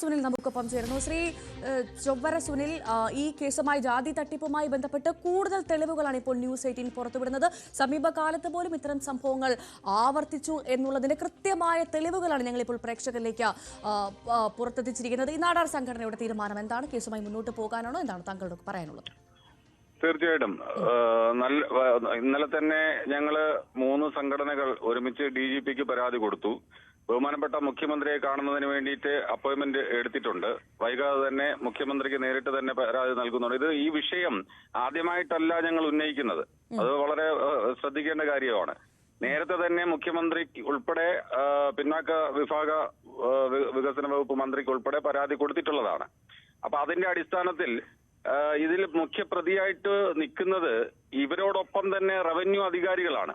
സുനിൽ നമുക്കൊപ്പം ചേരുന്നു. ചൊവ്വര സുനിൽ, ഈ കേസുമായി ജാതി തട്ടിപ്പുമായി ബന്ധപ്പെട്ട് കൂടുതൽ തെളിവുകളാണ് ഇപ്പോൾ ന്യൂസ് 18 പുറത്തുവിടുന്നത്. സമീപകാലത്ത് പോലും ഇത്തരം സംഭവങ്ങൾ ആവർത്തിച്ചു എന്നുള്ളതിന്റെ കൃത്യമായ തെളിവുകളാണ് ഞങ്ങളിപ്പോൾ പ്രേക്ഷകരിലേക്ക് പുറത്തെത്തിച്ചിരിക്കുന്നത്. ഈ നാടാർ സംഘടനയുടെ തീരുമാനം എന്താണ്? കേസുമായി മുന്നോട്ട് പോകാനാണോ? എന്താണ് താങ്കളുടെ പറയാനുള്ളത്? തീർച്ചയായിട്ടും ഇന്നലെ തന്നെ ഞങ്ങള് 3 സംഘടനകൾ ഒരുമിച്ച് DGPക്ക് പരാതി കൊടുത്തു. ബഹുമാനപ്പെട്ട മുഖ്യമന്ത്രിയെ കാണുന്നതിന് വേണ്ടിയിട്ട് അപ്പോയിന്റ്മെന്റ് എടുത്തിട്ടുണ്ട്. വൈകാതെ തന്നെ മുഖ്യമന്ത്രിക്ക് നേരിട്ട് തന്നെ പരാതി നൽകുന്നുണ്ട്. ഈ വിഷയം ആദ്യമായിട്ടല്ല ഞങ്ങൾ ഉന്നയിക്കുന്നത്. അത് വളരെ ശ്രദ്ധിക്കേണ്ട കാര്യമാണ്. നേരത്തെ തന്നെ മുഖ്യമന്ത്രി ഉൾപ്പെടെ പിന്നാക്ക വിഭാഗ വികസന വകുപ്പ് മന്ത്രിക്ക് ഉൾപ്പെടെ പരാതി കൊടുത്തിട്ടുള്ളതാണ്. അപ്പൊ അതിന്റെ അടിസ്ഥാനത്തിൽ ഇതിൽ മുഖ്യപ്രതിയായിട്ട് നിൽക്കുന്നത് ഇവരോടൊപ്പം തന്നെ റവന്യൂ അധികാരികളാണ്.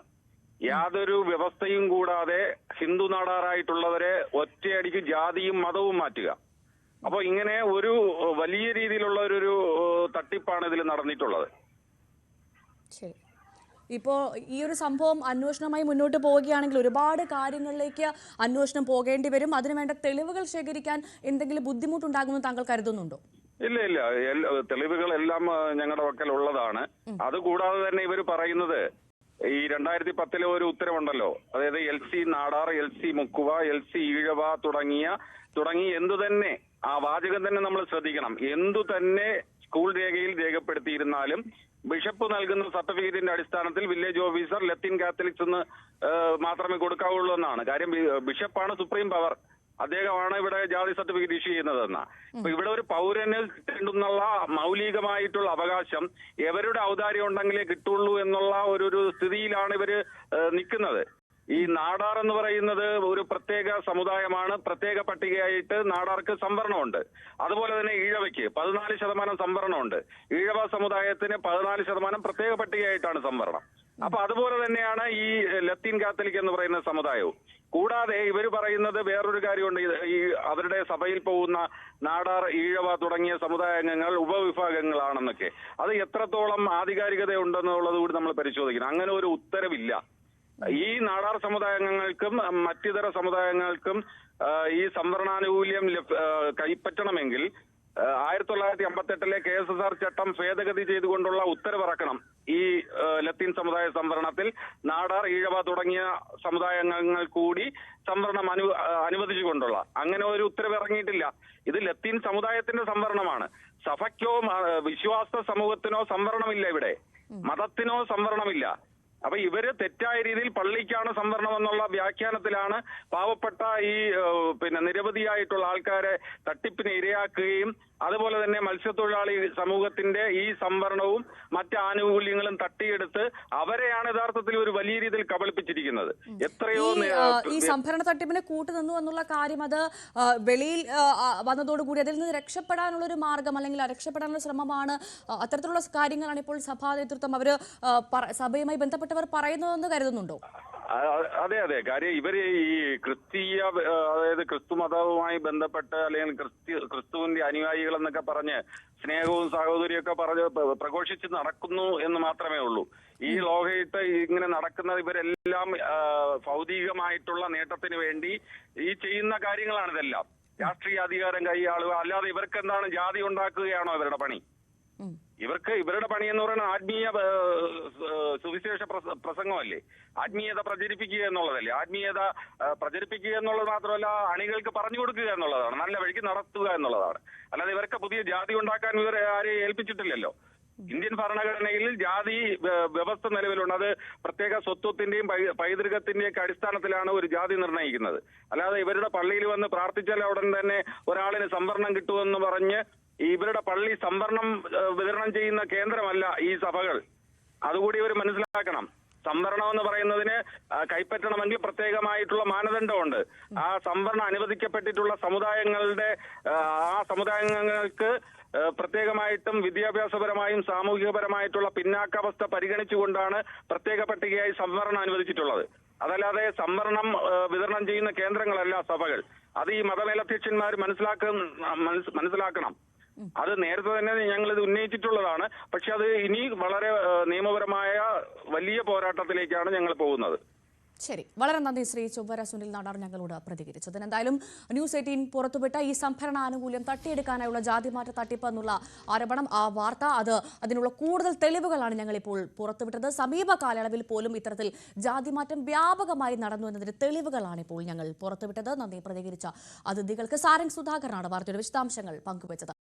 യാതൊരു വ്യവസ്ഥയും കൂടാതെ ഹിന്ദു നാടാറായിട്ടുള്ളവരെ ഒറ്റയടിക്ക് ജാതിയും മതവും മാറ്റുക. അപ്പൊ ഇങ്ങനെ ഒരു വലിയ രീതിയിലുള്ള ഒരു തട്ടിപ്പാണ് ഇതിൽ നടന്നിട്ടുള്ളത്. ശരി, ഇപ്പോ ഈ ഒരു സംഭവം അന്വേഷണമായി മുന്നോട്ട് പോവുകയാണെങ്കിൽ ഒരുപാട് കാര്യങ്ങളിലേക്ക് അന്വേഷണം പോകേണ്ടി വരും. അതിനുവേണ്ട തെളിവുകൾ ശേഖരിക്കാൻ എന്തെങ്കിലും ബുദ്ധിമുട്ടുണ്ടാകുമെന്ന് താങ്കൾ കരുതുന്നുണ്ടോ? ഇല്ല, തെളിവുകളെല്ലാം ഞങ്ങളുടെ പക്കൽ ഉള്ളതാണ്. അതുകൂടാതെ തന്നെ ഇവർ പറയുന്നത് ഈ 2010 ഒരു ഉത്തരവുണ്ടല്ലോ, അതായത് LC Nadar, LC മുക്കുവ, LC Ezhava തുടങ്ങി എന്തു തന്നെ ആ വാചകം തന്നെ നമ്മൾ ശ്രദ്ധിക്കണം. എന്തു തന്നെ സ്കൂൾ രേഖയിൽ രേഖപ്പെടുത്തിയിരുന്നാലും ബിഷപ്പ് നൽകുന്ന സർട്ടിഫിക്കറ്റിന്റെ അടിസ്ഥാനത്തിൽ വില്ലേജ് ഓഫീസർ ലത്തീൻ കാത്തലിക്സ് എന്ന് മാത്രമേ കൊടുക്കാവുള്ളൂ എന്നാണ്. കാര്യം ബിഷപ്പാണ് സുപ്രീം പവർ. അദ്ദേഹമാണ് ഇവിടെ ജാതി സർട്ടിഫിക്കറ്റ് ഇഷ്യൂ ചെയ്യുന്നതെന്ന. അപ്പൊ ഇവിടെ ഒരു പൗരന് കിട്ടുന്നുള്ള മൗലികമായിട്ടുള്ള അവകാശം എവരുടെ ഔദാര്യം ഉണ്ടെങ്കിലേ കിട്ടുള്ളൂ എന്നുള്ള ഒരു സ്ഥിതിയിലാണ് ഇവര് നിൽക്കുന്നത്. ഈ നാടാർ എന്ന് പറയുന്നത് ഒരു പ്രത്യേക സമുദായമാണ്. പ്രത്യേക പട്ടികയായിട്ട് നാടാർക്ക് സംവരണമുണ്ട്. അതുപോലെ തന്നെ ഈഴവയ്ക്ക് 14% സംവരണമുണ്ട്. ഈഴവ സമുദായത്തിന് 14% പ്രത്യേക പട്ടികയായിട്ടാണ് സംവരണം. അപ്പൊ അതുപോലെ തന്നെയാണ് ഈ ലത്തീൻ കാത്തലിക് എന്ന് പറയുന്ന സമുദായവും. കൂടാതെ ഇവർ പറയുന്നത് വേറൊരു കാര്യമുണ്ട്. ഈ അവരുടെ സഭയിൽ പോകുന്ന നാടാർ, ഈഴവ തുടങ്ങിയ സമുദായാംഗങ്ങൾ ഉപവിഭാഗങ്ങളാണെന്നൊക്കെ. അത് എത്രത്തോളം ആധികാരികത ഉണ്ടെന്നുള്ളത് കൂടി നമ്മൾ പരിശോധിക്കണം. അങ്ങനെ ഒരു ഉത്തരവില്ല. ഈ നാടാർ സമുദായാംഗങ്ങൾക്കും മറ്റിതര സമുദായങ്ങൾക്കും ഈ സംവരണാനുകൂല്യം കൈപ്പറ്റണമെങ്കിൽ 1958 KSSR ചട്ടം ഭേദഗതി ചെയ്തുകൊണ്ടുള്ള ഉത്തരവിറക്കണം. ഈ ലത്തീൻ സമുദായ സംവരണത്തിൽ നാടാർ, ഈഴവ തുടങ്ങിയ സമുദായങ്ങൾ കൂടി സംവരണം അനുവദിച്ചുകൊണ്ടുള്ള അങ്ങനെ ഒരു ഉത്തരവ് ഇറങ്ങിയിട്ടില്ല. ഇത് ലത്തീൻ സമുദായത്തിന്റെ സംവരണമാണ്. സഭയ്ക്കോ വിശ്വാസ സമൂഹത്തിനോ സംവരണമില്ല. ഇവിടെ മതത്തിനോ സംവരണമില്ല. അപ്പൊ ഇവര് തെറ്റായ രീതിയിൽ പള്ളിക്കാണ് സംവരണം എന്നുള്ള വ്യാഖ്യാനത്തിലാണ് പാവപ്പെട്ട ഈ നിരവധിയായിട്ടുള്ള ആൾക്കാരെ തട്ടിപ്പിന് ഇരയാക്കുകയും അതുപോലെ തന്നെ മത്സ്യത്തൊഴിലാളി സമൂഹത്തിന്റെ ഈ സംവരണവും മറ്റ് ആനുകൂല്യങ്ങളും തട്ടിയെടുത്ത് അവരെയാണ് യഥാർത്ഥത്തിൽ ഒരു വലിയ രീതിയിൽ കബളിപ്പിച്ചിരിക്കുന്നത്. എത്രയോ ഈ സംഭരണ തട്ടിപ്പിന് കൂട്ടുനിന്നു എന്നുള്ള കാര്യം അത് വെളിയിൽ വന്നതോടുകൂടി അതിൽ നിന്ന് രക്ഷപ്പെടാനുള്ള ഒരു മാർഗം അല്ലെങ്കിൽ രക്ഷപ്പെടാനുള്ള ശ്രമമാണ്. അത്തരത്തിലുള്ള കാര്യങ്ങളാണ് ഇപ്പോൾ സഭാ നേതൃത്വം അവര് സഭയുമായി ബന്ധപ്പെട്ടവർ പറയുന്നതെന്ന് കരുതുന്നുണ്ടോ? അതെ. കാര്യം ഇവര് ഈ ക്രിസ്തീയ, അതായത് ക്രിസ്തു മതവുമായി ബന്ധപ്പെട്ട് അല്ലെങ്കിൽ ക്രിസ്തുവിന്റെ അനുയായികൾ എന്നൊക്കെ പറഞ്ഞ് സ്നേഹവും സാഹോദര്യമൊക്കെ പറഞ്ഞ് പ്രഘോഷിച്ച് നടക്കുന്നു എന്ന് മാത്രമേ ഉള്ളൂ. ഈ ലോകത്ത് ഇങ്ങനെ നടക്കുന്ന ഇവരെല്ലാം ഭൗതികമായിട്ടുള്ള നേട്ടത്തിന് വേണ്ടി ഈ ചെയ്യുന്ന കാര്യങ്ങളാണ് ഇതെല്ലാം. രാഷ്ട്രീയ അധികാരം കൈയാളുക, അല്ലാതെ ഇവർക്ക് എന്താണ് ജാതി ഉണ്ടാക്കുകയാണോ ഇവരുടെ പണി? ഇവരുടെ പണി എന്ന് പറയുന്നത് ആത്മീയ സുവിശേഷ പ്രസംഗമല്ലേ, ആത്മീയത പ്രചരിപ്പിക്കുക എന്നുള്ളതല്ലേ. ആത്മീയത പ്രചരിപ്പിക്കുക എന്നുള്ളത് മാത്രമല്ല, അണികൾക്ക് പറഞ്ഞു കൊടുക്കുക എന്നുള്ളതാണ്, നല്ല വഴിക്ക് നടത്തുക എന്നുള്ളതാണ്. അല്ലാതെ ഇവർക്ക് പുതിയ ജാതി ഉണ്ടാക്കാൻ ഇവരെ ആരെയും ഏൽപ്പിച്ചിട്ടില്ലല്ലോ. ഇന്ത്യൻ ഭരണഘടനയിൽ ജാതി വ്യവസ്ഥ നിലവിലുണ്ട്. അത് പ്രത്യേക സ്വത്വത്തിന്റെയും പൈതൃകത്തിന്റെയും ഒക്കെ അടിസ്ഥാനത്തിലാണ് ഒരു ജാതി നിർണ്ണയിക്കുന്നത്. അല്ലാതെ ഇവരുടെ പള്ളിയിൽ വന്ന് പ്രാർത്ഥിച്ചാൽ ഉടൻ തന്നെ ഒരാളിന് സംവരണം കിട്ടുമെന്ന് പറഞ്ഞ് ഇവരുടെ പള്ളി സംവരണം വിതരണം ചെയ്യുന്ന കേന്ദ്രമല്ല ഈ സഭകൾ. അതുകൂടി ഇവർ മനസ്സിലാക്കണം. സംവരണം എന്ന് പറയുന്നതിന് കൈപ്പറ്റണമെങ്കിൽ പ്രത്യേകമായിട്ടുള്ള മാനദണ്ഡമുണ്ട്. ആ സംവരണം അനുവദിക്കപ്പെട്ടിട്ടുള്ള സമുദായങ്ങളുടെ ആ സമുദായങ്ങൾക്ക് പ്രത്യേകമായിട്ടും വിദ്യാഭ്യാസപരമായും സാമൂഹികപരമായിട്ടുള്ള പിന്നാക്കാവസ്ഥ പരിഗണിച്ചുകൊണ്ടാണ് പ്രത്യേക പട്ടികയായി സംവരണം അനുവദിച്ചിട്ടുള്ളത്. അതല്ലാതെ സംവരണം വിതരണം ചെയ്യുന്ന കേന്ദ്രങ്ങളല്ല സഭകൾ. അത് ഈ മതമേലധ്യക്ഷന്മാർ മനസ്സിലാക്കണം. അത് നേരത്തെ തന്നെ ഞങ്ങൾ ഇത് ഉന്നയിച്ചിട്ടുള്ളതാണ്. പക്ഷെ അത് ഇനി വളരെ നിയമപരമായ വലിയ പോരാട്ടത്തിലേക്കാണ് ഞങ്ങൾ പോകുന്നത്. ശരി, വളരെ നന്ദി ശ്രീ ചൊവ്വര സുനിൽ നാടാർ ഞങ്ങളോട് പ്രതികരിച്ചതിന്. എന്തായാലും ന്യൂസ് 18 പുറത്തുവിട്ട ഈ സംഭരണ ആനുകൂല്യം തട്ടിയെടുക്കാനായുള്ള ജാതിമാറ്റ തട്ടിപ്പ് എന്നുള്ള ആരോപണം, ആ വാർത്ത, അതിനുള്ള കൂടുതൽ തെളിവുകളാണ് ഞങ്ങളിപ്പോൾ പുറത്തുവിട്ടത്. സമീപ കാലയളവിൽ പോലും ഇത്തരത്തിൽ ജാതിമാറ്റം വ്യാപകമായി നടന്നു എന്നതിന്റെ തെളിവുകളാണ് ഇപ്പോൾ ഞങ്ങൾ പുറത്തുവിട്ടത്. നന്ദി. പ്രതികരിച്ച അതിഥികൾക്ക്. സാരംഗ് സുധാകരനാണ് വാർത്തയുടെ വിശദാംശങ്ങൾ പങ്കുവച്ചത്.